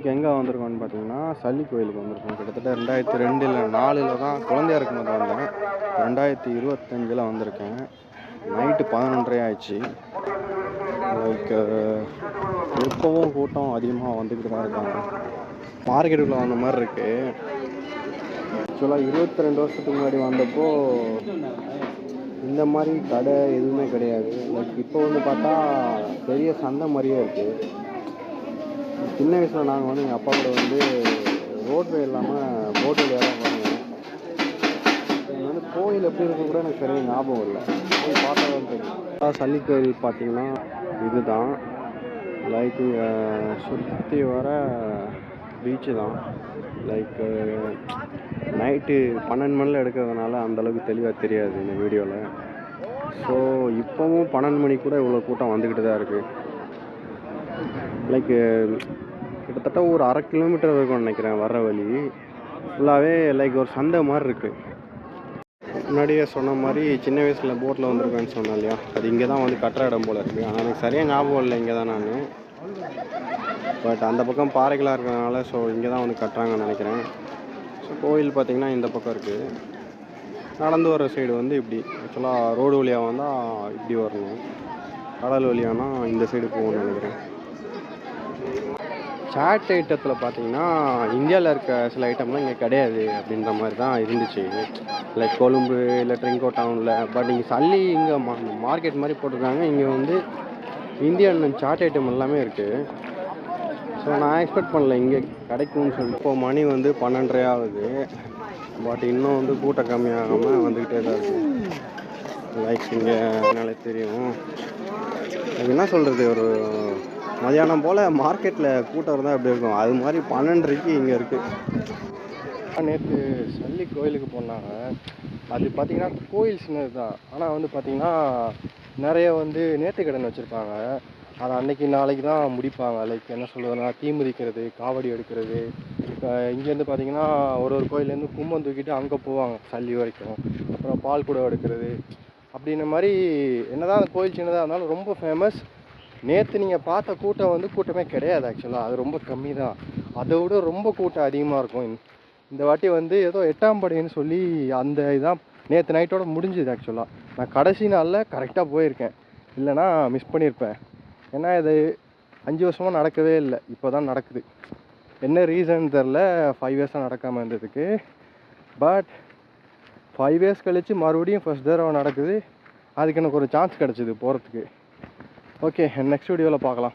இன்றைக்கி எங்கே வந்திருக்கோன்னு பார்த்தீங்கன்னா சல்லி கோயிலுக்கு வந்திருக்கோம். கிட்டத்தட்ட 2002 இல்லை 4 தான் குழந்தையா இருக்கும்போது வந்தேன். 2025 வந்திருக்கேன். நைட்டு 11:30 ஆயிடுச்சு. லைக் எப்போவும் கூட்டம் அதிகமாக வந்துக்கிட்டு தான் இருக்காங்க. மார்க்கெட்டுக்குள்ளே வந்த மாதிரி இருக்குது. ஆக்சுவலாக 22 வருஷத்துக்கு முன்னாடி வந்தப்போ இந்த மாதிரி கடை எதுவுமே கிடையாது. லைக் இப்போ வந்து பார்த்தா பெரிய சந்தை மாதிரியே இருக்குது. சின்ன வயசில் நாங்கள் வந்து எங்கள் அப்பா கூட வந்து ரோட்வே இல்லாமல் போட் வழியாக தான் வருவோம். இது வந்து கோயில் எப்படி இருக்கும் கூட எனக்கு சரியாக ஞாபகம் இல்லை. போய் பார்த்தா தான் தெரியும். சல்லி கோயில் பார்த்திங்கன்னா இதுதான். லைக் இங்கே சுற்றி வர பீச்சு தான். லைக் நைட்டு 12 மணியில் எடுக்கிறதுனால அந்தளவுக்கு தெளிவாக தெரியாது இந்த வீடியோவில். ஸோ இப்போவும் 12 மணிக்கு கூட இவ்வளோ கூட்டம் வந்துக்கிட்டு தான் இருக்குது. லைக் கிட்டத்தட்ட ஒரு 1/2 கிலோமீட்டர் இருக்கும்னு நினைக்கிறேன். வர்ற வழி ஃபுல்லாகவே லைக் ஒரு சந்தை மாதிரி இருக்குது. முன்னாடியே சொன்ன மாதிரி சின்ன வயசில் போட்டில் வந்திருக்கேன்னு சொன்னேன் இல்லையா, அது இங்கே தான் வந்து கட்டுற இடம் போல் இருக்குது. ஆனால் எனக்கு சரியாக ஞாபகம் இல்லை இங்கே தான் நான். பட் அந்த பக்கம் பாறைகளாக இருக்கிறதுனால ஸோ இங்கே தான் வந்து கட்டுறாங்கன்னு நினைக்கிறேன். ஸோ கோயில் பார்த்திங்கன்னா இந்த பக்கம் இருக்குது. நடந்து வர சைடு வந்து இப்படி ஆக்சுவலாக ரோடு வழியாக வந்தால் இப்படி வரணும். கடல் வழியானா இந்த சைடு போகணும்னு நினைக்கிறேன். சாட் ஐட்டத்தில் பார்த்தீங்கன்னா இந்தியாவில் இருக்க சில ஐட்டம்லாம் இங்கே கிடையாது அப்படின்ற மாதிரி தான் இருந்துச்சு. லைக் கொழும்பு இல்லை ட்ரிங்கோ டவுனில். பட் இங்கே சல்லி இங்கே மார்க்கெட் மாதிரி போட்டிருக்காங்க. இங்கே வந்து இந்தியன் சாட் ஐட்டம் எல்லாமே இருக்குது. ஸோ நான் எக்ஸ்பெக்ட் பண்ணல இங்கே கிடைக்கும்னு சொல்லி. இப்போ மணி வந்து 12:30 ஆகுது. பட் இன்னும் வந்து கூட்டம் கம்மியாகாமல் வந்துக்கிட்டே தான் இருக்குது. லைக் இங்கே என்னாலே தெரியும். என்ன சொல்கிறது, ஒரு மதியானம் போல் மார்க்கெட்டில் கூட்டம் இருந்தால் எப்படி இருக்கும், அது மாதிரி 12:30க்கு இங்கே இருக்குது. நேற்று சல்லி கோயிலுக்கு போனாங்க. அது பார்த்திங்கன்னா கோயில் சின்னது தான். ஆனால் வந்து பார்த்திங்கன்னா நிறைய வந்து நேர்த்திக்கடன் வச்சுருப்பாங்க. அதை அன்றைக்கி நாளைக்கு தான் முடிப்பாங்க. லைக் என்ன சொல்கிறதுனா தீ மிதிக்கிறது, காவடி எடுக்கிறது. இங்கேருந்து பார்த்திங்கன்னா ஒரு கோயிலேருந்து கும்பம் தூக்கிட்டு அங்கே போவாங்க சல்லி வரைக்கும். அப்புறம் பால் குடம் எடுக்கிறது அப்படின்ற மாதிரி. என்ன தான் கோயில் சின்னதாக இருந்தாலும் ரொம்ப ஃபேமஸ். நேற்று நீங்கள் பார்த்த கூட்டம் வந்து கூட்டமே கிடையாது. ஆக்சுவலாக அது ரொம்ப கம்மி தான். அதை விட ரொம்ப கூட்டம் அதிகமாக இருக்கும். இந்த வாட்டி வந்து ஏதோ 8ஆம் படின்னு சொல்லி அந்த இதான் நேற்று நைட்டோட முடிஞ்சுது. ஆக்சுவலாக நான் கடைசி நாளில் கரெக்டாக போயிருக்கேன், இல்லைனா மிஸ் பண்ணியிருப்பேன். ஏன்னா இது 5 வருஷமாக நடக்கவே இல்லை, இப்போ தான் நடக்குது. என்ன ரீசன் தெரில, 5 இயர்ஸாக நடக்காமல் இருந்ததுக்கு. பட் 5 இயர்ஸ் கழித்து மறுபடியும் ஃபஸ்ட் தடவை நடக்குது. அதுக்கு எனக்கு ஒரு சான்ஸ் கிடச்சிது போகிறதுக்கு. ஓகே, நெக்ஸ்ட் வீடியோவில் பார்க்கலாம்.